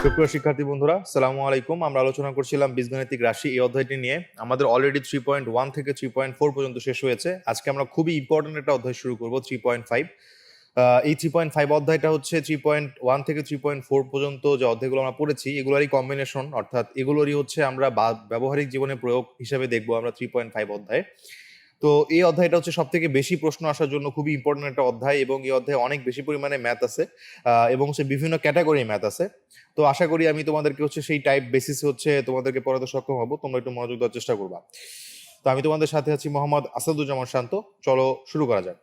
সুপ্রিয় শিক্ষার্থী বন্ধুরা, সালামু আলাইকুম। আমরা আলোচনা করছিলাম বীজগণিতিক রাশি এই অধ্যায়টি নিয়ে। আমাদের অলরেডি 3.1 থেকে 3.4 পর্যন্ত শেষ হয়েছে। আজকে আমরা খুবই ইম্পর্টেন্ট একটা অধ্যায় শুরু করব, 3.5। এই 3.5 অধ্যায়টা হচ্ছে 3.1 থেকে 3.4 পর্যন্ত যে অধ্যায়গুলো আমরা পড়েছি এগুলোরই কম্বিনেশন, অর্থাৎ এগুলোরই হচ্ছে আমরা ব্যবহারিক জীবনে প্রয়োগ হিসেবে দেখবো আমরা 3.5 অধ্যায়। তো এই অধ্যায়টা হচ্ছে সব থেকে বেশি প্রশ্ন আসার জন্য খুবই ইম্পর্টেন্ট একটা অধ্যায়, এবং এই অধ্যায়ে অনেক বেশি পরিমাণে ম্যাথ আছে এবং হচ্ছে বিভিন্ন ক্যাটাগরি ম্যাথ আছে। তো আশা করি আমি তোমাদেরকে হচ্ছে সেই টাইপ বেসিসে হচ্ছে তোমাদেরকে পড়াতে সক্ষম হবো, তোমরা একটু মনোযোগ দেওয়ার চেষ্টা করবা। তো আমি তোমাদের সাথে আছি মোহাম্মদ আসাদুজ্জামান শান্ত। চলো শুরু করা যাক।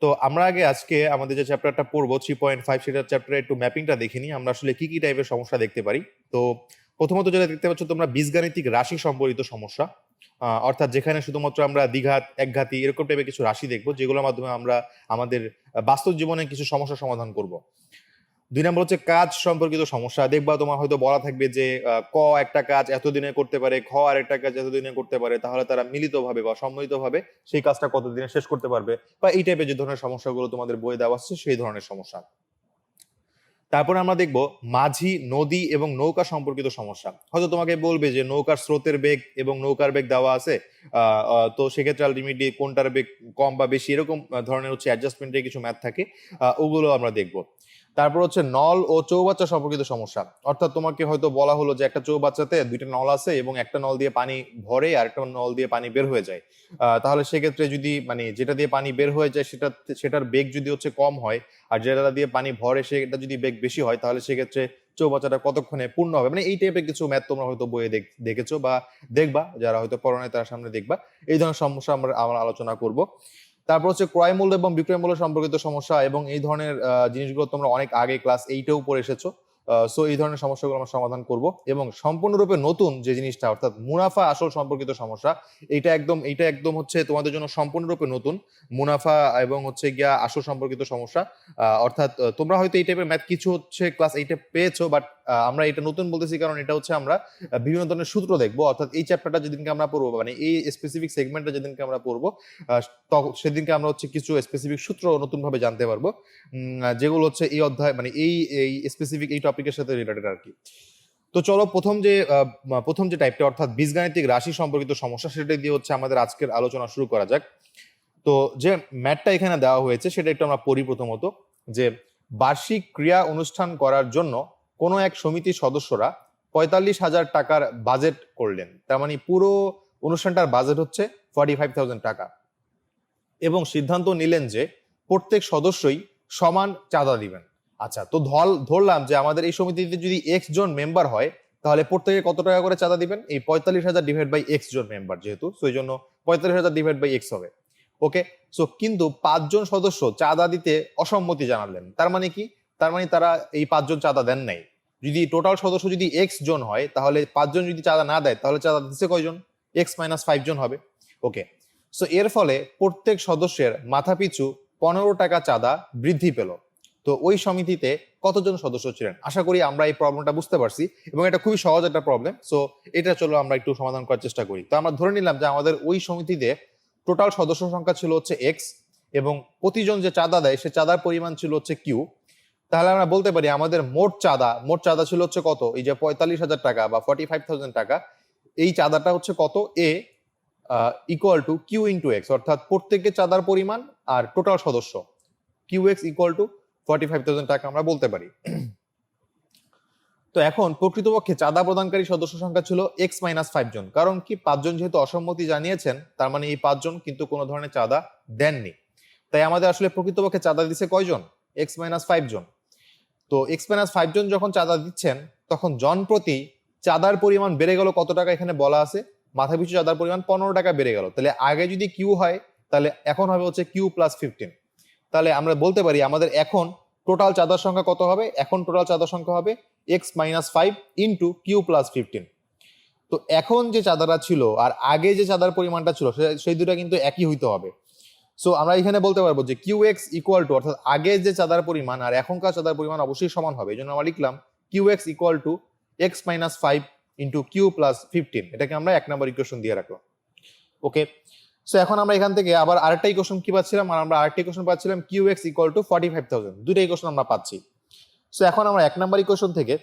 তো আমরা আগে আজকে আমাদের যে চ্যাপ্টারটা পড়বো 3.5, সেটার চ্যাপ্টারে একটু ম্যাপিংটা দেখে নিই আমরা আসলে কি কি টাইপের সমস্যা দেখতে পারি। তো প্রথমত যেটা দেখতে পাচ্ছ তোমরা, বীজগাণিতিক রাশি সম্পর্কিত সমস্যা, অর্থাৎ যেখানে শুধুমাত্র আমরা দ্বিঘাত, একঘাতি এরকম টাইপের কিছু রাশি দেখবো, যেগুলোর মাধ্যমে আমরা আমাদের বাস্তব জীবনে কিছু সমস্যা সমাধান করব। 2 নম্বর হচ্ছে কাজ সম্পর্কিত সমস্যা। দেখবা তোমার হয়তো বলা থাকবে যে ক একটা কাজ এতদিনে করতে পারে, খ আর একটা কাজ এতদিনে করতে পারে, তাহলে তারা মিলিতভাবে বা সম্মিলিতভাবে সেই কাজটা কতদিনে শেষ করতে পারবে, বা এই টাইপের যে ধরনের সমস্যাগুলো তোমাদের বইয়ে দেওয়া আছে সেই ধরনের সমস্যা। তারপরে আমরা দেখব মাঝি, নদী এবং নৌকা সম্পর্কিত সমস্যা। হয়তো তোমাকে বলবে যে নৌকার স্রোতের বেগ এবং নৌকার বেগ দেওয়া আছে, তো সেক্ষেত্রে আলটিমেটলি কোনটার বেগ কম বা বেশি, এরকম ধরনের হচ্ছে অ্যাডজাস্টমেন্টের কিছু ম্যাথ থাকে, ওগুলো আমরা দেখব। তারপর হচ্ছে নল ও চৌবাচ্চা সম্পর্কিত সমস্যা, অর্থাৎ তোমাকে হয়তো বলা হলো যে একটা চৌবাচ্চাতে 2টা নল আছে এবং একটা নল দিয়ে পানি ভরে আর একটা নল দিয়ে পানি বের হয়ে যায়। তাহলে সেক্ষেত্রে যদি মানে যেটা দিয়ে পানি বের হয়ে যায় সেটার বেগ যদি হচ্ছে কম হয়, আর যেটা দিয়ে পানি ভরে সেটা যদি বেগ বেশি হয়, তাহলে সেক্ষেত্রে চৌবাচ্চাটা কতক্ষণে পূর্ণ হবে। মানে এই টাইপের কিছু ম্যাথ তোমরা হয়তো বইয়ে দেখেছো বা দেখবা, যারা হয়তো পড়া নাই তার সামনে দেখবা। এই ধরনের সমস্যা আমরা আলোচনা করব। তারপর হচ্ছে ক্রয় মূল্য এবং বিক্রয় মূল্য সম্পর্কিত সমস্যা, এবং এই ধরনের জিনিসগুলো তোমরা অনেক আগে ক্লাস 8-এও পড়ে এসেছো। সো এই ধরনের সমস্যাগুলো আমরা সমাধান করব। এবং সম্পূর্ণরূপে নতুন যে জিনিসটা, অর্থাৎ মুনাফা আসল সম্পর্কিত সমস্যা, এইটা একদম হচ্ছে তোমাদের জন্য সম্পূর্ণরূপে নতুন। মুনাফা এবং হচ্ছে গিয়া আসল সম্পর্কিত সমস্যা, অর্থাৎ তোমরা হয়তো এই টাইপের ম্যাথ কিছু হচ্ছে ক্লাস 8-এ পেয়েছো, বাট আমরা এটা নতুন বলতেছি কারণ এটা হচ্ছে আমরা বিভিন্ন ধরনের সূত্র দেখবো। অর্থাৎ এই চ্যাপ্টারটা যেদিনকে আমরা পড়বো, মানে এই স্পেসিফিক সেগমেন্টটা যেদিনকে আমরা পড়বো, সেদিনকে আমরা হচ্ছে কিছু স্পেসিফিক সূত্র নতুন ভাবে জানতে পারবো, যেগুলো হচ্ছে এই অধ্যায় মানে এই স্পেসিফিক এই টপিকের সাথে রিলেটেড আর কি। তো চলো প্রথম যে টাইপটা, অর্থাৎ বীজগাণিতিক রাশি সম্পর্কিত সমস্যা, সেটা দিয়ে হচ্ছে আমাদের আজকের আলোচনা শুরু করা যাক। তো যে ম্যাথটা এখানে দেওয়া হয়েছে সেটা একটু আমরা পড়ি প্রথমত। যে বার্ষিক ক্রিয়া অনুষ্ঠান করার জন্য কোনো এক সমিতির সদস্যরা 45,000 টাকার বাজেট করলেন। তার মানে পুরো অনুষ্ঠানটার বাজেট হচ্ছে 45,000 টাকা, এবং সিদ্ধান্ত নিলেন যে প্রত্যেক সদস্যই সমান চাঁদা দিবেন। আচ্ছা, তো ধরলাম যে আমাদের এই সমিতিতে যদি এক্স জন মেম্বার হয়, তাহলে প্রত্যেকে কত টাকা করে চাঁদা দিবেন? এই 45,000 ডিভাইড বাই এক্স জন মেম্বার, যেহেতু সেই জন্য 45,000 ডিভাইড বাই এক্স হবে। ওকে, সো কিন্তু 5 জন সদস্য চাঁদা দিতে অসম্মতি জানালেন। তার মানে কি? তার মানে তারা এই 5 জন চাঁদা দেন নাই। যদি টোটাল সদস্য যদি এক্স জন হয়, তাহলে 5 জন যদি চাঁদা না দেয়, তাহলে চাঁদা দিচ্ছে কয়জন? এক্স মাইনাস 5 জন হবে। ওকে, সো এর ফলে প্রত্যেক সদস্যের মাথাপিছু 15 টাকা চাঁদা বৃদ্ধি পেল। তো ওই সমিতিতে কতজন সদস্য ছিলেন? আশা করি আমরা এই প্রবলেমটা বুঝতে পারছি, এবং এটা খুবই সহজ একটা প্রবলেম। সো এটা চলো আমরা একটু সমাধান করার চেষ্টা করি। তো আমরা ধরে নিলাম যে আমাদের ওই সমিতিতে টোটাল সদস্য সংখ্যা ছিল হচ্ছে এক্স, এবং প্রতিজন যে চাঁদা দেয় সে চাঁদার পরিমাণ ছিল হচ্ছে কিউ। তাহলে আমরা বলতে পারি আমাদের মোট চাঁদা ছিল হচ্ছে কত? এই যে 45,000 টাকা বা 45,000 টাকা, এই চাঁদাটা হচ্ছে কত? A equal to Q into X, অর্থাৎ প্রত্যেকের চাঁদার পরিমাণ আর টোটাল সদস্য, কিউ এক্স ইকুয়াল টু 45,000 টাকা আমরা বলতে পারি। তো এখন প্রকৃতপক্ষে চাঁদা প্রদানকারী সদস্য সংখ্যা ছিল এক্স মাইনাস 5 জন। কারণ কি? 5 জন যেহেতু অসম্মতি জানিয়েছেন, তার মানে এই 5 জন কিন্তু কোনো ধরনের চাঁদা দেননি। তাই আমাদের আসলে প্রকৃতপক্ষে চাঁদা দিচ্ছে কয়জন? এক্স মাইনাস 5 জন। তো এক্স মাইনাস 5 জন যখন চাঁদা দিচ্ছেন, তখন জন প্রতি চাঁদার পরিমাণ বেড়ে গেল কত টাকা? এখানে বলা আছে মাথাপিছু চাঁদার পরিমাণ 15 টাকা বেড়ে গেল। তাহলে আগে যদি কিউ হয়, তাহলে এখন হবে হচ্ছে কিউ প্লাস 15। তাহলে আমরা বলতে পারি আমাদের এখন টোটাল চাঁদার সংখ্যা কত হবে? এখন টোটাল চাঁদার সংখ্যা হবে x minus 5 into q plus 15। তো এখন যে চাঁদাটা ছিল আর আগে যে চাঁদার পরিমাণটা ছিল, সেই দুটা কিন্তু একই হইতে হবে। সো আমরা এখানে বলতে পারবো যে কিউ এক্স ইকুয়াল টু, অর্থাৎ আগে যে চাঁদার পরিমাণ আর এখনকার চাঁদার পরিমাণ অবশ্যই সমান হবে। এই জন্য আমরা লিখলাম q x equal to x minus 5 into q plus 15। এটাকে আমরা 1 নম্বর ইকুয়েশন দিয়ে রাখলাম। ওকে, সো এখন আমরা এখান থেকে আবার আরেকটা ইকুয়েশন কি পাচ্ছিলাম? আর আমরা আরেকটা ইকুয়েশন পাচ্ছিলাম কিউ এক্স ইকুয়াল টু 45,000। দুটো ইকুয়েশন আমরা পাচ্ছি। সো এখন আমরা 1 নম্বর ইকুয়েশন থেকে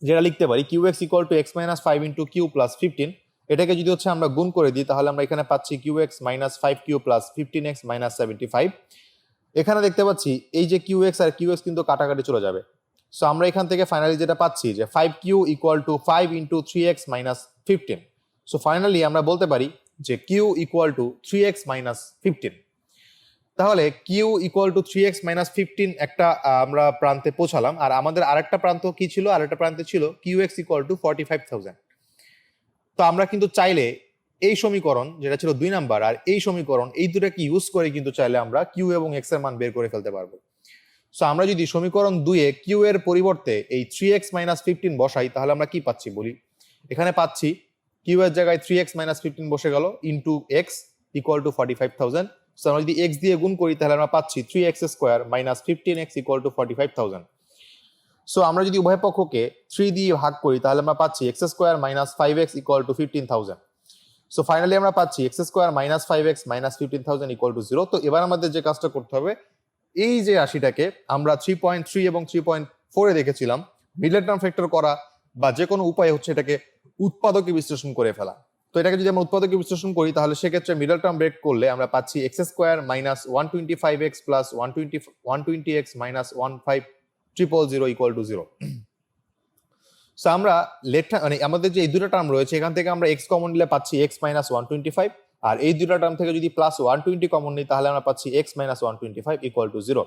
যেটা লিখতে পারি q x equal to x minus five into q plus 15। এটাকে যদি হচ্ছে আমরা গুণ করে দিই তাহলে আমরা এখানে পাচ্ছি q x minus five q plus 15x minus 75। এখানে দেখতে পাচ্ছি এই যে কিউ এক্স আর কিউ এক্স কিন্তু কাটাকাটি চলে যাবে। সো আমরা এখান থেকে ফাইনালি যেটা পাচ্ছি যে 5q equal to 5 into 3x minus 15। So finally আমরা বলতে পারি যে q equal to 3x minus 15। তাহলে q equal to 3x minus 15 একটা আমরা প্রান্তে পৌঁছালাম। আর আমাদের আরেকটা প্রান্ত কি ছিল? আরেকটা প্রান্তে ছিল qx ইকুয়াল টু 45,000। তো আমরা কিন্তু চাইলে এই সমীকরণ যেটা ছিল 2 নাম্বার আর এই সমীকরণ এই দুটাকে ইউজ করে কিন্তু চাইলে আমরা q এবং x এর মান বের করে ফেলতে পারবো। সো আমরা যদি সমীকরণ 2 এ q এর পরিবর্তে এই 3x মাইনাস 15 বসাই তাহলে আমরা কি পাচ্ছি বলি। এখানে পাচ্ছি q এর জায়গায় 3x মাইনাস 15 বসে গেল into x equal to 45,000। So আমরা যদি x দিয়ে গুণ করি তাহলে আমরা পাচ্ছি 3x square minus 15x equal to 45,000। So আমরা যদি উভয় পক্ষকে 3 দিয়ে ভাগ করি তাহলে আমরা পাচ্ছি x square minus 5x equal to 15,000। So finally আমরা পাচ্ছি x square minus 5x minus 15,000 equal to 0। তো এবার আমাদের যে কাজটা করতে হবে, এই যে রাশিটাকে আমরা 3.3 এবং 3.4 এ দেখেছিলাম, মিডল টার্ম ফ্যাক্টর করা বা যে কোনো উপায় হচ্ছে এটাকে উৎপাদকে বিশ্লেষণ করে ফেলা। তো এটাকে যদি আমরা উৎপাদকে বিশ্লেষণ করি তাহলে সেক্ষেত্রে মিডল টার্ম ব্রেক করলে আমরা পাচ্ছি x square minus 125x plus 120x minus 15,000 equal to 0। So আমরা লেফট মানে আমাদের যে এই দুটো টার্ম রয়েছে এখান থেকে আমরা x কমন নিলে পাচ্ছি x মাইনাস 125, আর এই দুটো টার্ম থেকে যদি প্লাস 120 কমন নিই তাহলে আমরা পাচ্ছি x minus 125 equal to 0।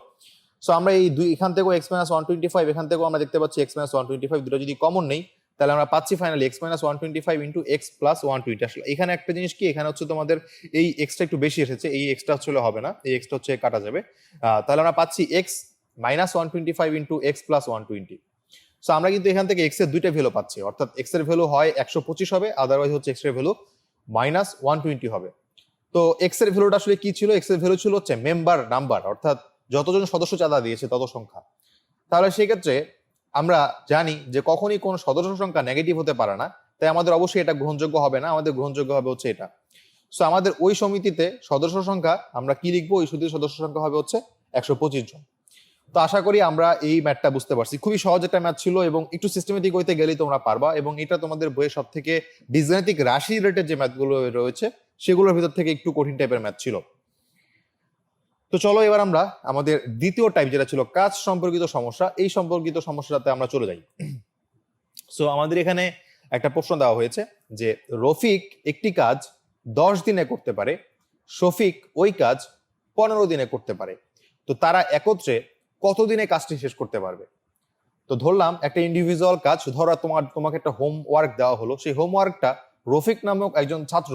So আমরা এই দুই এখান থেকেও x মাইনাস 125 এখান থেকেও আমরা দেখতে পাচ্ছি x মাইনাস 125 দুটো যদি কমন নেই তাহলে আমরা পাচ্ছি finally x minus 125 into x plus 120। আসলে এখানে একটা জিনিস কি, এখানে হচ্ছে তোমাদের এই এক্সটা একটু বেশি এসেছে, এই এক্সটা হচ্ছে হবে না, এই এক্সটা হচ্ছে কাটা যাবে। তাহলে আমরা পাচ্ছি x minus 125 into x plus 120। So আমরা কিন্তু এখান থেকে x এর দুইটা ভ্যালু পাচ্ছি, অর্থাৎ x এর ভ্যালু হয় 125 হবে, আদারওয়াইজ হচ্ছে x এর ভ্যালু মাইনাস 120 হবে। তো x এর ভ্যালুটা আসলে কি ছিল? x এর ভ্যালু ছিল হচ্ছে মেম্বার নাম্বার, অর্থাৎ যতজন সদস্য চাঁদা দিয়েছে তত সংখ্যা। তাহলে সেই ক্ষেত্রে আমরা জানি যে কখনই কোন সদস্য সংখ্যা নেগেটিভ হতে পারে না, তাই আমাদের অবশ্যই এটা গ্রহণযোগ্য হবে না, আমাদের গ্রহণযোগ্য হবে হচ্ছে এটা। সো আমাদের ওই সমিতিতে সদস্য সংখ্যা আমরা কি লিখবো? ওই সমিতির সদস্য সংখ্যা হবে হচ্ছে 125 জন। তো আশা করি আমরা এই ম্যাথটা বুঝতে পারছি। খুবই সহজ একটা ম্যাথ ছিল এবং একটু সিস্টেমেটিক হইতে গেলেই তোমরা পারবা, এবং এটা তোমাদের বইয়ের সব থেকে বীজগাণিতিক রাশি রিলেটেড যে ম্যাথগুলো রয়েছে সেগুলোর ভিতর থেকে একটু কঠিন টাইপের ম্যাথ ছিল। তো চলো এবার আমরা আমাদের দ্বিতীয় টাইপ যেটা ছিল কাজ সম্পর্কিত সমস্যা, এই সম্পর্কিত সমস্যাটাতে আমরা চলে যাই। সো আমাদের এখানে একটা প্রশ্ন দেওয়া হয়েছে যে রফিক একটি কাজ 10 দিনে করতে পারে, শফিক ওই কাজ 15 দিনে করতে পারে, তো তারা একত্রে কতদিনে কাজটি শেষ করতে পারবে? তো ধরলাম একটা ইন্ডিভিজুয়াল কাজ, ধরো তোমাকে একটা হোমওয়ার্ক দেওয়া হলো, সেই হোমওয়ার্কটা রফিক নামক একজন ছাত্র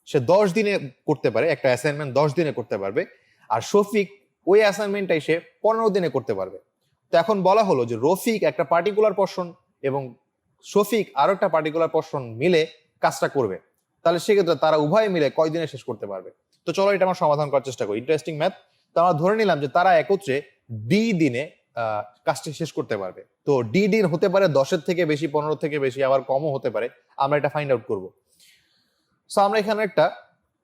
সে 10 দিনে করতে পারে, একটা অ্যাসাইনমেন্ট 10 দিনে করতে পারবে, আর শফিক ওই অ্যাসাইনমেন্টটাই সে 15 দিনে করতে পারবে। তো এখন বলা হলো যে রফিক একটা পার্টিকুলার পোরশন এবং শফিক আরো একটা পার্টিকুলার পোরশন মিলে কাজটা করবে, তাহলে সেক্ষেত্রে তারা উভয় মিলে কয় দিনে শেষ করতে পারবে? তো চলো এটা আমরা সমাধান করার চেষ্টা করি, ইন্টারেস্টিং ম্যাথ। তো আমরা ধরে নিলাম যে তারা একত্রে ডি দিনে কাজটি শেষ করতে পারবে। তো ডি দিন হতে পারে 10-এর থেকে বেশি, 15 থেকে বেশি, আবার কমও হতে পারে, আমরা এটা ফাইন্ড আউট করব। সো আমরা এখানে একটা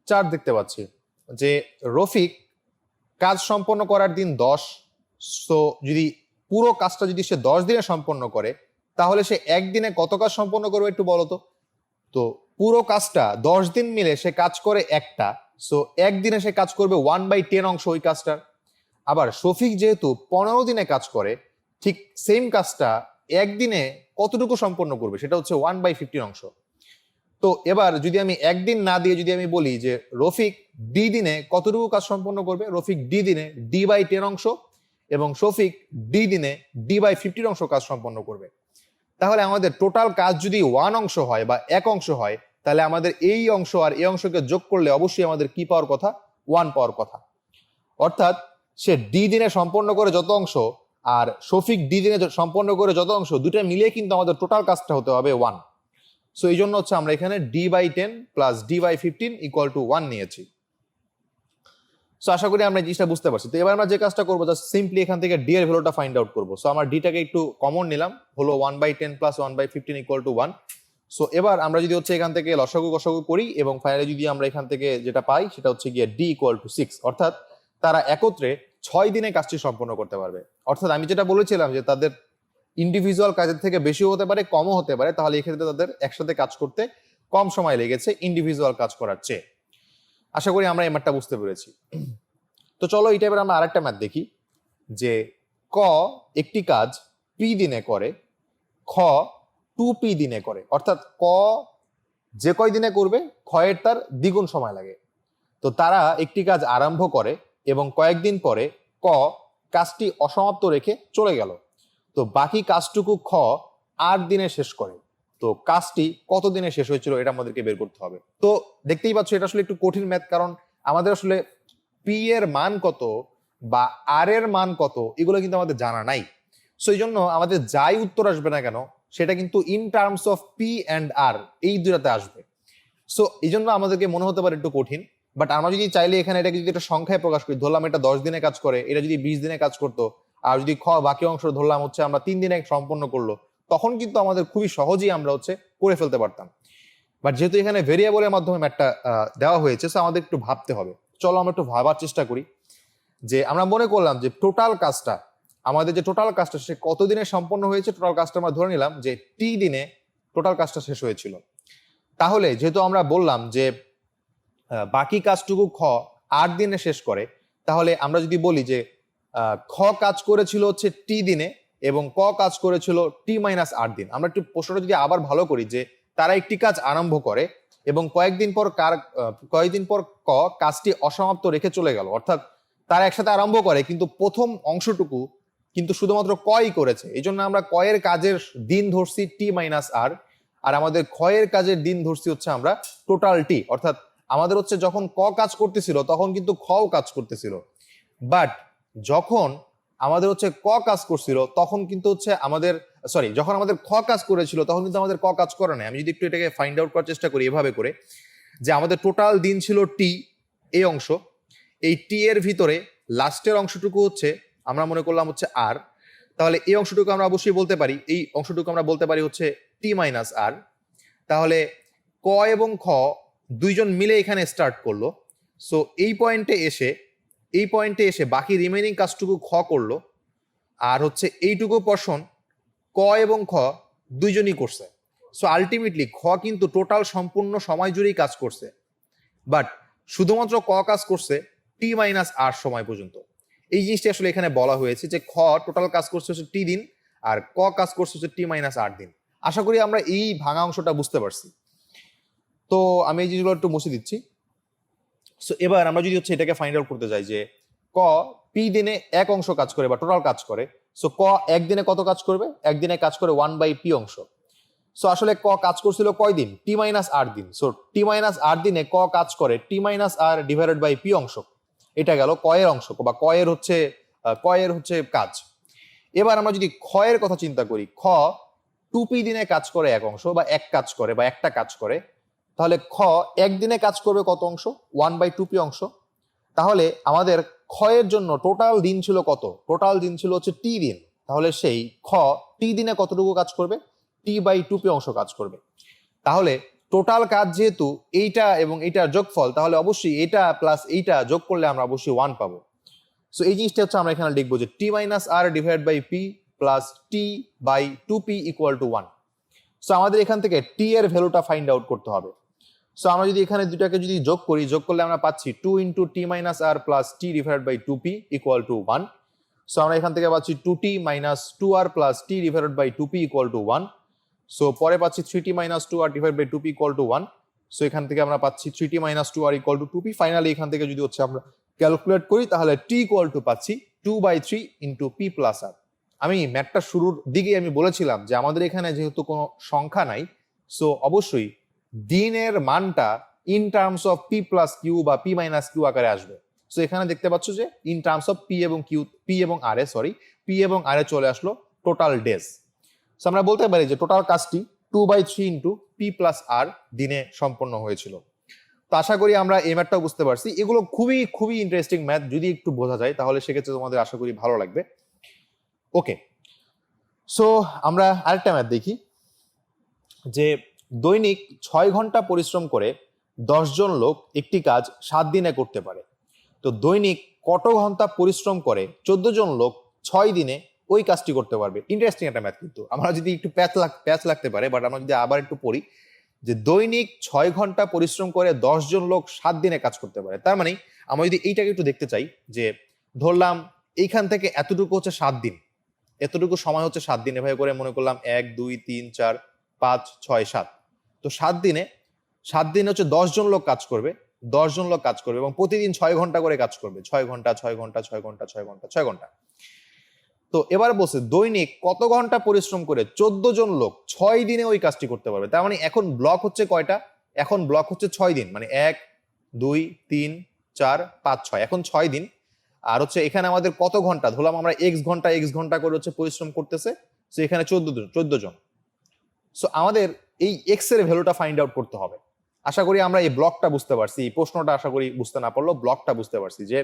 চার্ট দেখতে পাচ্ছি যে রফিক কাজ সম্পন্ন করার দিন 10। সো যদি পুরো কাজটা যদি সে 10 দিনে সম্পন্ন করে তাহলে সে একদিনে কত কাজ সম্পন্ন করবে একটু বলো তো। তো পুরো কাজটা 10 দিন মিলে সে কাজ করে একটা, সো একদিনে সে কাজ করবে 1/10 অংশ ওই কাজটার। আবার শফিক যেহেতু 15 দিনে কাজ করে, ঠিক সেম কাজটা একদিনে কতটুকু সম্পন্ন করবে সেটা হচ্ছে 1/15 অংশ। তো এবার যদি আমি একদিন না দিয়ে যদি আমি বলি যে রফিক ডি দিনে কতটুকু কাজ সম্পন্ন করবে, রফিক ডি দিনে D/10 অংশ এবং শফিক ডি দিনে D/15 অংশ কাজ সম্পন্ন করবে, তাহলে আমাদের টোটাল কাজ যদি 1 অংশ হয় বা 1 অংশ হয় তাহলে আমাদের এই অংশ আর এই অংশকে যোগ করলে অবশ্যই আমাদের কি পাওয়ার কথা? 1 পাওয়ার কথা। অর্থাৎ সে ডি দিনে সম্পন্ন করে যত অংশ আর শফিক ডি দিনে সম্পন্ন করে যত অংশ, দুটো মিলিয়ে কিন্তু আমাদের টোটাল কাজটা হতে হবে 1। সো এই জন্য হচ্ছে আমরা এখানে D/10 plus D/15 equal to 1 নিয়েছি। সো আশা করি আমরা এই জিনিসটা বুঝতে পারছি। তো এবার আমরা যে কাজটা করবো জাস্ট সিম্পলি এখান থেকে ডি এর ভ্যালুটা ফাইন্ড আউট করবো। সো আমরা ডিটাকে একটু কমন নিলাম, হলো 1/10 প্লাস 1/15 ইকুয়াল টু 1। সো এবার আমরা যদি হচ্ছে এখান থেকে লসাগু গসাগু করি এবং ফাইনালি যদি আমরা এখান থেকে যেটা পাই সেটা হচ্ছে গিয়ে ডি ইকুয়াল টু 6, অর্থাৎ তারা একত্রে 6 দিনে কাজটি সম্পন্ন করতে পারবে। অর্থাৎ আমি যেটা বলেছিলাম যে তাদের ইন্ডিভিজুয়াল কাজের থেকে বেশিও হতে পারে, কমও হতে পারে, তাহলে এক্ষেত্রে তাদের একসাথে কাজ করতে কম সময় লেগেছে ইন্ডিভিজুয়াল কাজ করার চেয়ে। আশা করি আমরা এই ম্যাথটা বুঝতে পেরেছি। তো চলো এই টাইপের আমরা আরেকটা ম্যাথ দেখি, যে ক একটি কাজ পি দিনে করে, খ 2p দিনে করে, অর্থাৎ ক যে কয় দিনে করবে ক্ষয়ের তার দ্বিগুণ সময় লাগে। তো তারা একটি কাজ আরম্ভ করে এবং কয়েকদিন পরে ক কাজটি অসমাপ্ত রেখে চলে গেল। তো বাকি কাজটুকু খ 8 দিনে শেষ করে। তো কাজটি কত দিনে শেষ হয়েছিল এটা আমাদেরকে বের করতে হবে। তো দেখতেই পাচ্ছ এটা আসলে একটু কঠিন ম্যাথ, কারণ আমাদের আসলে পি এর মান কত বা আর এর মান কত এগুলো কিন্তু আমাদের জানা নাই। সো এই জন্য আমাদের যাই উত্তর আসবে না কেন সেটা কিন্তু in terms of P and R এই দুটাতে আসবে। সো এই জন্য আমাদেরকে মনে হতে পারে একটু কঠিন, বাট আমরা যদি চাইলে এখানে এটাকে যদি একটা সংখ্যায় প্রকাশ করি, ধরলাম এটা 10 দিনে কাজ করে, এটা যদি 20 দিনে কাজ করতো, আর যদি বাকি অংশ ধরলাম হচ্ছে আমরা 3 দিনে সম্পন্ন করলো, তখন কিন্তু আমাদের খুবই সহজেই আমরা হচ্ছে করে ফেলতে পারতাম। বাট যেহেতু এখানে ভেরিয়েবলের মাধ্যমে ম্যাথটা দেওয়া হয়েছে, সো আমাদের একটু ভাবতে হবে। চলো আমরা একটু ভাবার চেষ্টা করি, যে আমরা মনে করলাম যে টোটাল কাজটা, আমাদের যে টোটাল কাজটা সে কত দিনে সম্পন্ন হয়েছে, টোটাল কাজটা আমরা ধরে নিলাম যে টি দিনে টোটাল কাজটা শেষ হয়েছিল। তাহলে যেহেতু আমরা বললাম যে বাকি কাজটুকু খ 8 দিনে শেষ করে, তাহলে আমরা যদি বলি যে খ কাজ করেছিল হচ্ছে টি দিনে এবং ক কাজ করেছিল t-8 দিন, আমরা একটু প্রশ্নটা যদি আবার ভালো করি, যে তারা একটি কাজ আরম্ভ করে এবং কয়েকদিন পর ক কাজটি অসমাপ্ত রেখে চলে গেল, অর্থাৎ তারা একসাথে আরম্ভ করে কিন্তু প্রথম অংশটুকু কিন্তু শুধুমাত্র কই করেছে। এই জন্য আমরা কয়ের কাজের দিন ধরছি t-r, আর আমাদের ক্ষয়ের কাজের দিন ধরছি হচ্ছে আমরা টোটাল টি। অর্থাৎ আমাদের হচ্ছে যখন ক কাজ করতেছিল তখন কিন্তু খও কাজ করতেছিল, বাট যখন আমাদের হচ্ছে ক কাজ করছিল তখন কিন্তু হচ্ছে আমাদের যখন আমাদের খ কাজ করেছিল তখন কিন্তু আমাদের ক কাজ করে নাই। আমি যদি একটু এটাকে ফাইন্ড আউট করার চেষ্টা করি এভাবে করে, যে আমাদের টোটাল দিন ছিল টি, এই অংশ, এই টি এর ভিতরে লাস্টের অংশটুকু হচ্ছে আমরা মনে করলাম হচ্ছে আর, তাহলে এই অংশটুকু আমরা অবশ্যই বলতে পারি, এই অংশটুকু আমরা বলতে পারি হচ্ছে t-r। তাহলে ক এবং খ দুইজন মিলে এখানে স্টার্ট করলো, সো এই পয়েন্টে এসে বাকি রিমেনিং কাজটুকু খ করলো, আর হচ্ছে এইটুকু পোরশন ক এবং খ দুইজনই করছে। সো আলটিমেটলি খ কিন্তু টোটাল সম্পূর্ণ সময় জুড়েই কাজ করছে, বাট শুধুমাত্র ক কাজ করছে t-r সময় পর্যন্ত। এই জিনিসটা আসলে এখানে বলা হয়েছে যে খ টোটাল কাজ করছে হচ্ছে টি দিন আর ক কাজ করছে হচ্ছে t-8 দিন। আশা করি আমরা এই ভাঙা অংশটা বুঝতে পারছি। তো আমি এই জিনিসগুলো একটু মুছে দিচ্ছি। সো এবার আমরা যদি হচ্ছে এটাকে ফাইন্ড আউট করতে যাই, যে ক পি দিনে এক অংশ কাজ করে বা টোটাল কাজ করে, সো ক একদিনে কত কাজ করবে, একদিনে কাজ করে 1/p অংশ। সো আসলে ক কাজ করছিল কয় দিন, t-8 দিন। সো t-8 দিনে ক কাজ করে t-r ডিভাইডেড বাই পি অংশ। এটা গেল কয়ের অংশ বা কয়ের হচ্ছে কাজ। এবার আমরা যদি ক্ষয়ের কথা চিন্তা করি, খ 2p দিনে কাজ করে এক অংশ বা একটা কাজ করে, তাহলে খ একদিনে কাজ করবে কত অংশ, 1/2p অংশ। তাহলে আমাদের ক্ষয়ের জন্য টোটাল দিন ছিল কত, টোটাল দিন ছিল হচ্ছে টি দিন, তাহলে সেই খ টি দিনে কতটুকু কাজ করবে, t/2p অংশ কাজ করবে। তাহলে টোটাল কাজ যেহেতু এইটা এবং এইটার যোগফল, তাহলে অবশ্যই এটা প্লাস এইটা যোগ করলে আমরা অবশ্যই 1 পাবো। সো এই জিনিসটা হচ্ছে আমরা এখানে লিখবো যে t-r divide by p plus t/2p equal to 1। So আমাদের এখান থেকে t এর ভ্যালুটা ফাইন্ড আউট করতে হবে। সো আমরা যদি এখানে দুটাকে যদি যোগ করলে আমরা পাচ্ছি 2 ইন্টু t-r প্লাস t divide by 2p equal to 1। So আমরা এখান থেকে পাচ্ছি 2t minus 2r plus t divide by 2p equal to 1। So পরে পাচ্ছি 3t minus 2r divide by 2p equal to 1। So এখান থেকে আমরা পাচ্ছি 3t minus 2r equal to 2p। Finally এখান থেকে যদি হচ্ছে আমরা ক্যালকুলেট করি তাহলে t ইকুয়াল টু পাচ্ছি 2/3 ইন্টু p প্লাস r। আমি ম্যাথটা শুরুর দিকে আমি বলেছিলাম যে আমাদের এখানে যেহেতু কোনো সংখ্যা নাই, সো অবশ্যই দিনের মানটা in terms of p plus q বা p মাইনাস কিউ আকারে আসবে। সো এখানে দেখতে পাচ্ছ যে ইন টার্মস অফ p এবং r এ চলে আসলো টোটাল ডেজ। সো আমরা বলতে পারি যে টোটাল কাজটি 2/3 ইন্টু p প্লাস r দিনে সম্পন্ন হয়েছিল। তো আশা করি আমরা এই ম্যাথটাও বুঝতে পারছি। এগুলো খুবই খুবই ইন্টারেস্টিং ম্যাথ, যদি একটু বোঝা যায় তাহলে সেক্ষেত্রে তোমাদের আশা করি ভালো লাগবে। ওকে, সো আমরা আরেকটা ম্যাথ দেখি, যে দৈনিক 6 ঘন্টা পরিশ্রম করে 10 জন লোক একটি কাজ 7 দিনে করতে পারে। তো দৈনিক কত ঘন্টা পরিশ্রম করে 14 জন লোক 6 দিনে ওই কাজটি করতে পারবে। ইন্টারেস্টিং একটা ম্যাথ, কিন্তু আমরা যদি একটু প্যাচ লাগতে পারে, বাট আমরা যদি আবার একটু পড়ি যে দৈনিক 6 ঘন্টা পরিশ্রম করে 10 জন লোক 7 দিনে কাজ করতে পারে। তার মানে আমরা যদি এইটাকে একটু দেখতে চাই যে ধরলাম এইখান থেকে এতটুকু হচ্ছে 7 দিন, এতটুকু সময় হচ্ছে 7 দিন, এভাবে করে মনে করলাম 1 2 3 4 5 6 7। তো 7 দিনে হচ্ছে 10 জন লোক কাজ করবে, 10 জন লোক কাজ করবে এবং প্রতিদিন 6 ঘন্টা করে কাজ করবে, 6 ঘন্টা 6 ঘন্টা 6 ঘন্টা 6 ঘন্টা 6 ঘন্টা। তো এবার বলছে দৈনিক কত ঘন্টা পরিশ্রম করে 14 জন লোক 6 দিনে ওই কাজটি করতে পারবে। তার মানে এখন ব্লক হচ্ছে কয়টা? এখন ব্লক হচ্ছে 6 দিন, মানে 1 2 3 4 5 6, এখন 6 দিন। আর হচ্ছে এখানে আমাদের কত ঘন্টা, ধরলাম আমরা এক্স ঘন্টা করে হচ্ছে পরিশ্রম করতেছে, তো এখানে 14 জন। সো আমাদের এই এক্স এর ভ্যালুটা ফাইন্ড আউট করতে হবে। আশা করি আমরা এই ব্লকটা বুঝতে পারছি, এই প্রশ্নটা আশা করি বুঝতে না পারলেও ব্লকটা বুঝতে পারছি যে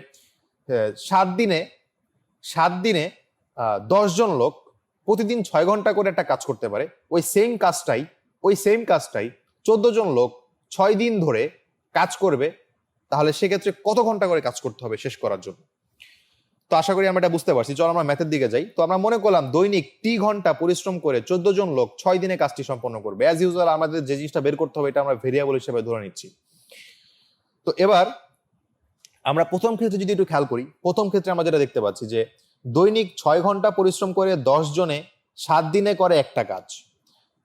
7 দিনে 10 জন লোক প্রতিদিন 6 ঘন্টা করে একটা কাজ করতে পারে। ওই সেম কাজটাই 14 জন লোক 6 দিন ধরে কাজ করবে। তাহলে সেক্ষেত্রে কত ঘন্টা করে কাজ করতে হবে শেষ করার জন্য? তো আশা করি আমরা এটা বুঝতে পারছি। চলো আমরা ম্যাথের দিকে যাই। তো আমরা মনে করলাম দৈনিক টি ঘন্টা পরিশ্রম করে 14 জন লোক 6 দিনে কাজটি সম্পন্ন করবে। অ্যাজ ইউজুয়াল আমাদের যে জিনিসটা বের করতে হবে এটা আমরা ভেরিয়েবল হিসেবে ধরে নিচ্ছি। তো এবার আমরা প্রথম ক্ষেত্রে যদি একটু খেয়াল করি, প্রথম ক্ষেত্রে আমরা যেটা দেখতে পাচ্ছি যে দৈনিক 6 ঘন্টা পরিশ্রম করে 10 জনে 7 দিনে করে একটা কাজ।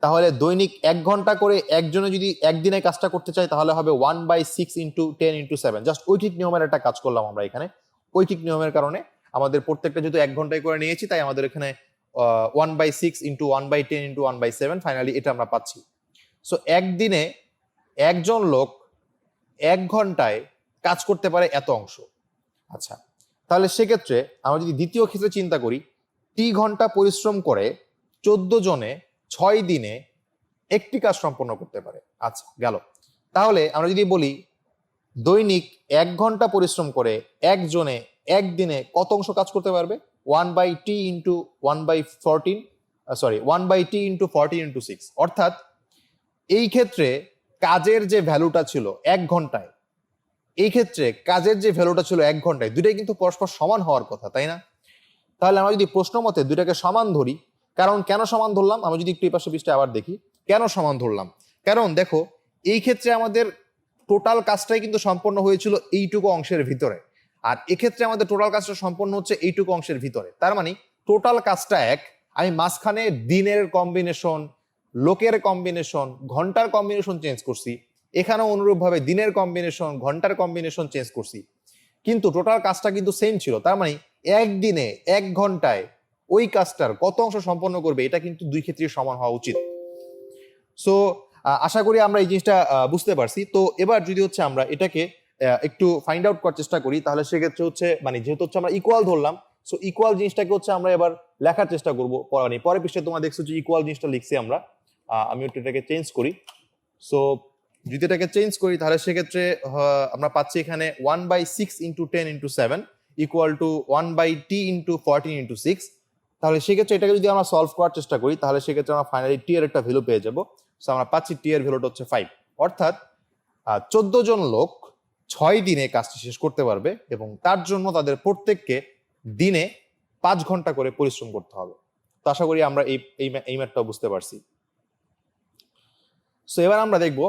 তাহলে দৈনিক 1 ঘন্টা করে একজনে যদি একদিনে কাজটা করতে চাই তাহলে হবে 1/6 × 10 × 7। জাস্ট ঐকিক নিয়মের একটা কাজ করলাম আমরা এখানে। ঐকিক নিয়মের কারণে আমাদের প্রত্যেকটা যেহেতু 1 ঘন্টায় করে নিয়েছি, তাই আমাদের এখানে 1/6 × 1/10 × 1/7, ফাইনালি এটা আমরা পাচ্ছি। সো একদিনে একজন লোক 1 ঘন্টায় কাজ করতে পারে এত অংশ। আচ্ছা, তাহলে সেক্ষেত্রে আমরা যদি দ্বিতীয় ক্ষেত্রে চিন্তা করি, টি ঘন্টা পরিশ্রম করে 14 জনে 6 দিনে একটি কাজ সম্পন্ন করতে পারে। আচ্ছা গেল। তাহলে আমরা যদি বলি দৈনিক 1 ঘন্টা পরিশ্রম করে একজনে একদিনে কত অংশ কাজ করতে পারবে? 1/t × 1/14, 1/t × 14 × 6। অর্থাৎ এই ক্ষেত্রে কাজের যে ভ্যালুটা ছিল 1 ঘন্টায়, এই ক্ষেত্রে কাজের যে ভ্যালুটা ছিল 1 ঘন্টায়, দুটাই কিন্তু পরস্পর সমান হওয়ার কথা, তাই না? তাহলে আমরা যদি প্রশ্ন মতে দুটাকে সমান ধরি, কারণ কেন সমান ধরলাম আমরা যদি একটু এই পাশে পৃষ্ঠে আবার দেখি কেন সমান ধরলাম। কারণ দেখো এই ক্ষেত্রে আমাদের টোটাল কাজটাই কিন্তু সম্পন্ন হয়েছিল এইটুকু অংশের ভিতরে, আর এক্ষেত্রে আমাদের টোটাল কাজটা সম্পন্ন হচ্ছে এইটুকু অংশের ভিতরে। তার মানে টোটাল কাজটা এক, আমি মাঝখানে দিনের কম্বিনেশন, লোকের কম্বিনেশন, ঘন্টার কম্বিনেশন চেঞ্জ করছি, এখানেও অনুরূপভাবে দিনের কম্বিনেশন, ঘন্টার কম্বিনেশন চেঞ্জ করছি, কিন্তু টোটাল কাজটা কিন্তু সেম ছিল। তার মানে একদিনে 1 ঘন্টায় ওই কাজটার কত অংশ সম্পন্ন করবে এটা কিন্তু দুই ক্ষেত্রেই সমান হওয়া উচিত। সো আশা করি আমরা এই জিনিসটা বুঝতে পারছি। তো এবার যদি হচ্ছে আমরা এটাকে একটু ফাইন্ড আউট করার চেষ্টা করি, তাহলে সেক্ষেত্রে হচ্ছে মানে যেহেতু হচ্ছে আমরা ইকুয়াল ধরলাম, সো ইকুয়াল জিনিসটাকে হচ্ছে আমরা এবার লেখার চেষ্টা করবো। পরের পৃষ্ঠে তোমরা দেখছো যে ইকুয়াল জিনিসটা লিখছি আমরা। আমি একটু এটাকে চেঞ্জ করি। সো যদি এটাকে চেঞ্জ করি তাহলে সেক্ষেত্রে আমরা পাচ্ছি এখানে 1/6 × 10 × 7 = 1/t × 14 × 6। তাহলে সেক্ষেত্রে এটাকে যদি আমরা সলভ করার চেষ্টা করি তাহলে সেক্ষেত্রে আমরা ফাইনালি টি এর একটা ভ্যালু পেয়ে যাবো। সো আমরা পাচ্ছি টি এর ভ্যালুটা হচ্ছে 5। অর্থাৎ 14 জন লোক 6 দিনে কাজটি শেষ করতে পারবে এবং তার জন্য তাদের প্রত্যেককে দিনে 5 ঘন্টা করে পরিশ্রম করতে হবে। তো আশা করি আমরা এই ম্যাথটা বুঝতে পারছি। সো এবার আমরা দেখব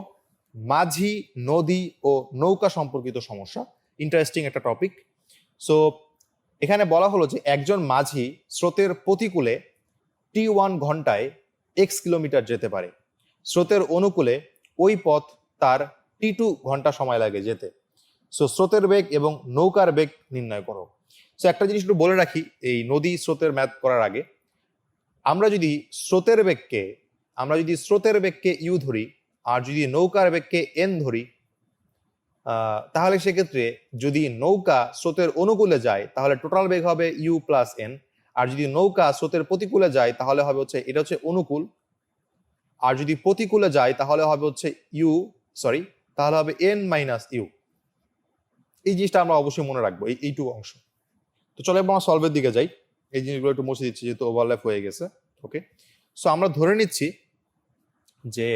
মাঝি, নদী ও নৌকা সম্পর্কিত সমস্যা। ইন্টারেস্টিং একটা টপিক। সো এখানে বলা হলো যে একজন মাঝি স্রোতের প্রতিকূলে t1 ঘন্টায় x কিলোমিটার যেতে পারে। স্রোতের অনুকূলে ওই পথ তার t2 ঘন্টা সময় লাগে যেতে। সো স্রোতের বেগ এবং নৌকার বেগ নির্ণয় করো। সো একটা জিনিস একটু বলে রাখি এই নদী স্রোতের ম্যাথ করার আগে, আমরা যদি স্রোতের বেগকে ইউ ধরি আর যদি নৌকার বেগকে এন ধরি, তাহলে সেক্ষেত্রে যদি নৌকা স্রোতের অনুকূলে যায় তাহলে টোটাল বেগ হবে ইউ প্লাস এন, আর যদি নৌকা স্রোতের প্রতিকূলে যায় তাহলে হবে হচ্ছে এটা হচ্ছে অনুকূল, আর যদি প্রতিকূলে যায় তাহলে হবে হচ্ছে তাহলে হবে এন মাইনাস ইউ। এই জিনিসটা আমরা অবশ্যই মনে রাখবো, এইটুকু অংশ। তো চলো আমরা সলভের দিকে যাই। এই জিনিসগুলো একটু মুছে দিচ্ছি যেহেতু ওভারল্যাপ হয়ে গেছে। ওকে, সো আমরা ধরে নিচ্ছি যে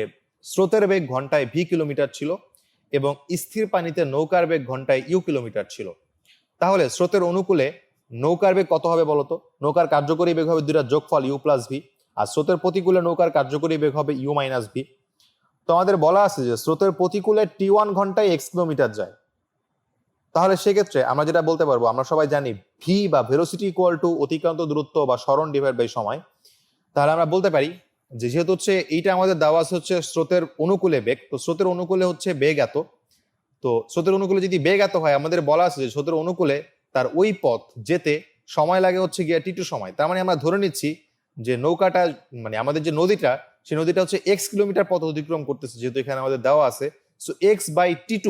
স্রোতের বেগ ঘন্টায় ভি কিলোমিটার ছিল এবং স্থির পানিতে নৌকার বেগ ঘন্টায় ইউ কিলোমিটার ছিল। তাহলে স্রোতের অনুকূলে নৌকার বেগ কত হবে বলতো? নৌকার কার্যকরী বেগ হবে দুইটা যোগফল ইউ প্লাস ভি, আর স্রোতের প্রতিকূলে নৌকার কার্যকরী বেগ হবে ইউ মাইনাস ভি। তো আমাদের বলা আছে যে স্রোতের প্রতিকূলে T1 ঘন্টায় x কিলোমিটার যায়। তাহলে সেক্ষেত্রে আমরা যেটা বলতে পারবো, আমরা সবাই জানি ভি বা ভেলোসিটি ইকুয়াল টু অতিক্রান্ত দূরত্ব বা সরণ ডিভাইড বাই সময়। তাহলে আমরা বলতে পারি যে যেহেতু হচ্ছে এইটা আমাদের দেওয়া আছে হচ্ছে স্রোতের অনুকূলে বেগ, তো স্রোতের অনুকূলে হচ্ছে বেগ এত, তো স্রোতের অনুকূলে যদি বেগ এত হয়, আমাদের বলা আছে যে স্রোতের অনুকূলে তার ওই পথ যেতে সময় লাগে হচ্ছে গিয়া T2 সময়। তার মানে আমরা ধরে নিচ্ছি যে নৌকাটা মানে আমাদের যে নদীটা, সেই নদীটা হচ্ছে x কিলোমিটার পথ অতিক্রম করতেছে, যেহেতু এখানে আমাদের দেওয়া আছে। সো x/T2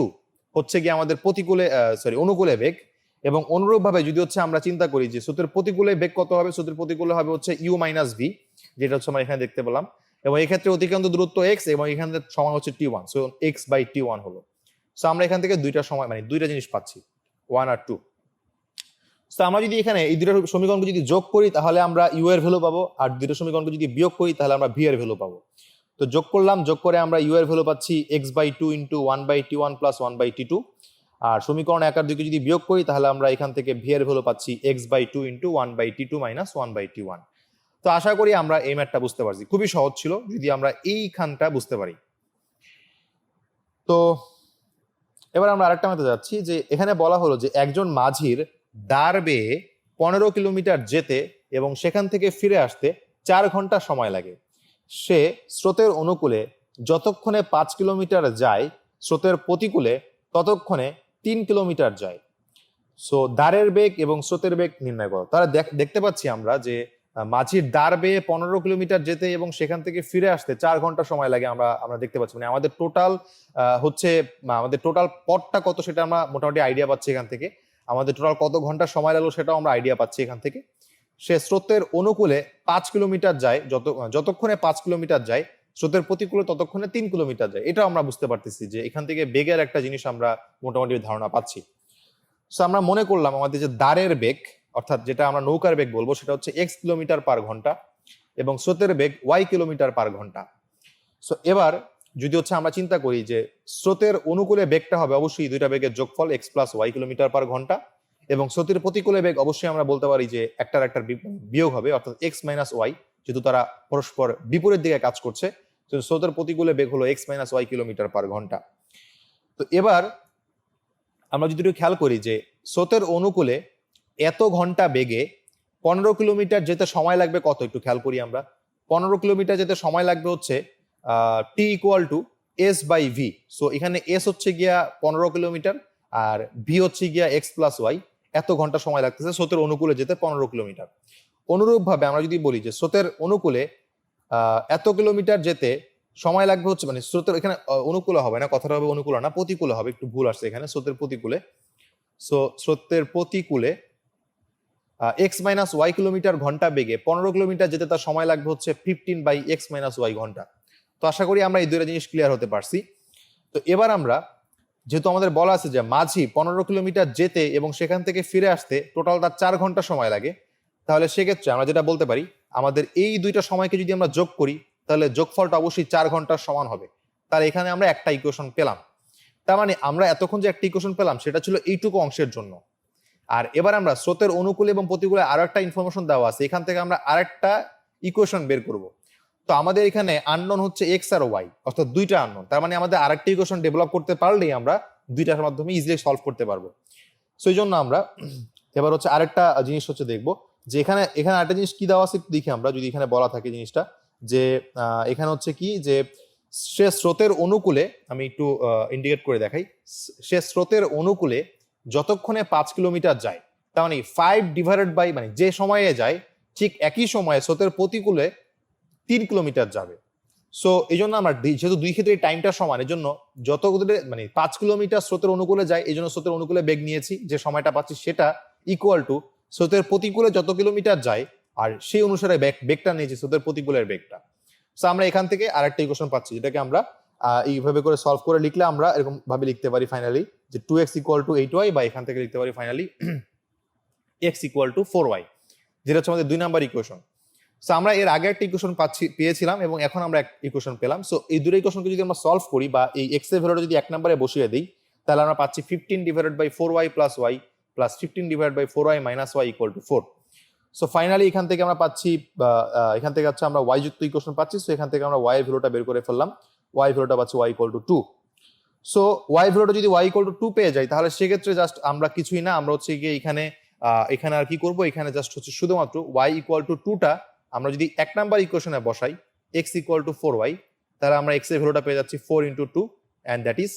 হচ্ছে গিয়ে আমাদের প্রতিকূলে অনুকূলে বেগ। এবং অনুরূপভাবে যদি হচ্ছে আমরা চিন্তা করি যে স্রোতের প্রতিকূলে বেগ কত হবে, স্রোতের প্রতিকূলে হবে হচ্ছে ইউ মাইনাস ভি, যেটা হচ্ছে আমরা এখানে দেখতে পেলাম। এবং এই ক্ষেত্রে অতিক্রান্ত দূরত্ব x এবং এখানে সময় হচ্ছে T1, সো x/T1 হলো। সো আমরা এখান থেকে দুইটা সময় মানে দুইটা জিনিস পাচ্ছি, 1 আর 2। তো আমরা যদি এখানে এই দুটো সমীকরণকে যদি যোগ করি তাহলে আমরা ইউ এর ভ্যালু পাবো, আর দুটো সমীকরণকে যদি বিয়োগ করি তাহলে আমরা ভি এর ভ্যালু পাবো। তো যোগ করলাম, যোগ করে আমরা ইউ এর ভ্যালু পাচ্ছি x/2 into 1/T1 plus 1/T2। আর সমীকরণ 1 আর 2 কে যদি বিয়োগ করি তাহলে আমরা এখান থেকে ভি এর ভ্যালু পাচ্ছি x/2 into 1/T2 minus 1/T1। তো আশা করি আমরা এই ম্যাথটা বুঝতে পারছি, খুবই সহজ ছিল যদি আমরা এইখানটা বুঝতে পারি। তো এবার আমরা আরেকটা ম্যাথে যাচ্ছি, যে এখানে বলা হলো যে একজন মাঝির দাঁড় বেয়ে 15 কিলোমিটার যেতে এবং সেখান থেকে ফিরে আসতে 4 ঘন্টা সময় লাগে। সে স্রোতের অনুকূলে যতক্ষণে 5 কিলোমিটার যায়, স্রোতের প্রতিকূলে ততক্ষণে 3 কিলোমিটার যায়। সো দাঁড়ের বেগ এবং স্রোতের বেগ নির্ণয় করো। তাহলে দেখতে পাচ্ছি আমরা যে মাঝির দাঁড় বেয়ে 15 কিলোমিটার যেতে এবং সেখান থেকে ফিরে আসতে 4 ঘন্টা সময় লাগে। আমরা দেখতে পাচ্ছি মানে আমাদের টোটাল পথটা কত সেটা আমরা মোটামুটি আইডিয়া পাচ্ছি এখান থেকে। আমাদের টোটাল কত ঘন্টা সময় লাগলো সেটাও আমরা আইডিয়া পাচ্ছি এখান থেকে। সে স্রোতের অনুকূলে 5 কিলোমিটার যায়, যতক্ষণে 5 কিলোমিটার যায়, স্রোতের প্রতিকূলে ততক্ষণে 3 কিলোমিটার যায়। এটাও আমরা বুঝতে পারতেছি যে এখান থেকে বেগের একটা জিনিস আমরা মোটামুটি ধারণা পাচ্ছি। সো আমরা মনে করলাম আমাদের যে দাঁড়ের বেগ, অর্থাৎ যেটা আমরা নৌকার বেগ বলবো, সেটা হচ্ছে x কিলোমিটার পার ঘন্টা এবং স্রোতের বেগ y কিলোমিটার পার ঘন্টা। সো এবার যদি হচ্ছে আমরা চিন্তা করি যে স্রোতের অনুকূলে বেগটা হবে অবশ্যই দুইটা বেগের যোগফল x প্লাস y কিলোমিটার পার ঘন্টা, এবং স্রোতের প্রতিকূলে বেগ অবশ্যই আমরা বলতে পারি যে একটার বিয়োগ হবে, অর্থাৎ x মাইনাস y, যেহেতু তারা পরস্পর বিপরীত দিকে কাজ করছে। স্রোতের প্রতিকূলে বেগ হলো x মাইনাস y কিলোমিটার পার ঘন্টা। তো এবার আমরা যদি একটু খেয়াল করি যে স্রোতের অনুকূলে এত ঘন্টা বেগে 15 কিলোমিটার যেতে সময় লাগবে কত, একটু খেয়াল করি আমরা। 15 কিলোমিটার যেতে সময় লাগবে হচ্ছে t ইকুয়াল টু s বাই ভি। সো এখানে s হচ্ছে গিয়া 15 কিলোমিটার আর ভি হচ্ছে গিয়া x প্লাস ওয়াই। এত ঘন্টা সময় লাগতেছে স্রোতের অনুকূলে যেতে 15 কিলোমিটার। অনুরূপভাবে আমরা যদি বলি যে স্রোতের অনুকূলে এত কিলোমিটার যেতে সময় লাগবে হচ্ছে, মানে স্রোতের এখানে অনুকূলে হবে না, কথাটা হবে অনুকূলে না, প্রতিকূলে হবে, একটু ভুল আসছে এখানে, স্রোতের প্রতিকূলে। সো স্রোতের প্রতিকূলে x মাইনাস ওয়াই কিলোমিটার ঘন্টা বেগে 15 কিলোমিটার যেতে তার সময় লাগবে হচ্ছে 15/x মাইনাস ওয়াই ঘন্টা। তো আশা করি আমরা এই দুইটা জিনিস ক্লিয়ার হতে পারছি। তো এবার আমরা, যেহেতু আমাদের বলা আছে যে মাঝি 15 কিলোমিটার যেতে এবং সেখান থেকে ফিরে আসতে টোটাল তার 4 ঘন্টা সময় লাগে, তাহলে সেক্ষেত্রে আমরা যেটা বলতে পারি, আমাদের এই দুইটা সময়কে যদি আমরা যোগ করি তাহলে যোগফলটা অবশ্যই 4 ঘন্টার সমান হবে। তাহলে এখানে আমরা একটা ইকুয়েশন পেলাম। তার মানে আমরা এতক্ষণ যে একটা ইকুয়েশন পেলাম সেটা ছিল এইটুকু অংশের জন্য। আর এবার আমরা স্রোতের অনুকূলে এবং প্রতিকূলে আরো একটা ইনফরমেশন দেওয়া আছে, এখান থেকে আমরা আরেকটা ইকুয়েশন বের করব। তো আমাদের এখানে আননোন হচ্ছে এক্স আর ওয়াই, অর্থাৎ দুইটা আননোন। তার মানে আমাদের আরেকটা ইকুয়েশন ডেভেলপ করতে পারলেই আমরা দুইটার মাধ্যমে ইজিলি সলভ করতে পারবো। সো এই জন্য আমরা এবার হচ্ছে আরেকটা জিনিস হচ্ছে দেখবো যে এখানে আরেকটা জিনিস কি দেওয়া আছে দেখি আমরা, যদি এখানে বলা থাকে জিনিসটা যে এখানে হচ্ছে কি যে সে স্রোতের অনুকূলে, আমি একটু ইন্ডিকেট করে দেখাই, সে স্রোতের অনুকূলে যতক্ষণে 5 কিলোমিটার যায়, তার মানে 5 ডিভাইডেড বাই, মানে যে সময়ে যায় ঠিক একই সময়ে স্রোতের প্রতিকূলে 3 কিলোমিটার যাবে। সো এই জন্য আমরা যেহেতু দুই ক্ষেত্রে টাইমটা সমান, এই জন্য যত মানে 5 কিলোমিটার স্রোতের অনুকূলে যায়, এই জন্য স্রোতের অনুকূলে বেগ নিয়েছি, যে সময়টা পাচ্ছি সেটা ইকুয়াল টু স্রোতের প্রতিকূলে যত কিলোমিটার যায় আর সেই অনুসারে বেগটা নিয়েছি স্রোতের প্রতিকূলের বেগটা। সো আমরা এখান থেকে আরেকটা ইকুয়েশন পাচ্ছি, যেটাকে আমরা এইভাবে করে সলভ করে লিখলে আমরা এরকম ভাবে লিখতে পারি ফাইনালি যে 2x ইকুয়াল টু 8y, বা এখান থেকে লিখতে পারি finally x equal to 4y, যেটা হচ্ছে আমাদের 2 নাম্বার ইকুয়েশন। সো আমরা এর আগে একটা ইকুয়েশন পেয়েছিলাম এবং এখন আমরা এক ইকুয়েশন পেলাম। সো এই দুটো ইকুয়েশনকে যদি আমরা সলভ করি বা এই x এর ভ্যালুটা যদি 1 নম্বরে বসিয়ে দিই, তাহলে আমরা পাচ্ছি 15 divided by 4y plus y plus 15 divide by 4y minus y equal to 4। So finally এখান থেকে আমরা পাচ্ছি, এখান থেকে হচ্ছে আমরা y যুক্ত ইকুয়েশন পাচ্ছি। সো এখান থেকে আমরা y এর ভ্যালুটা বের করে ফেললাম, y ভ্যালুটা পাচ্ছি y equal two 2। So y ভ্যালুটা যদি y ইকুয়াল টু 2 পেয়ে যাই, তাহলে সেক্ষেত্রে জাস্ট আমরা কিছুই না, আমরা হচ্ছে গিয়ে এখানে আর কি করব, এখানে জাস্ট হচ্ছে শুধুমাত্র y ইকুয়াল টু 2টা আমরা যদি 1 নাম্বার ইকুয়েশনে বসাই, x ইকুয়াল টু 4y, তাহলে আমরা x এর ভ্যালুটা পেয়ে যাচ্ছি 4 into 2 and that is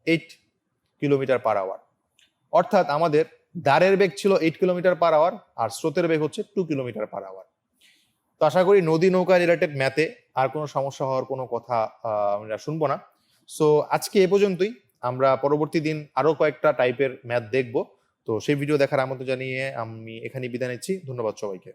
8 kilometre per hour. অর্থাৎ আমাদের দাঁড়ের বেগ ছিল 8 কিলোমিটার পার আওয়ার আর স্রোতের বেগ হচ্ছে 2 কিলোমিটার পার আওয়ার। তো আশা করি নদী নৌকা রিলেটেড ম্যাথে আর কোনো সমস্যা হওয়ার কোনো কথা আমরা শুনবো না। সো আজকে এ পর্যন্তই, আমরা পরবর্তী দিন আরো কয়েকটা টাইপের ম্যাথ দেখবো। তো সেই ভিডিও দেখার আমন্ত্রণ জানিয়ে আমি এখানে বিদায় নিচ্ছি। ধন্যবাদ সবাইকে।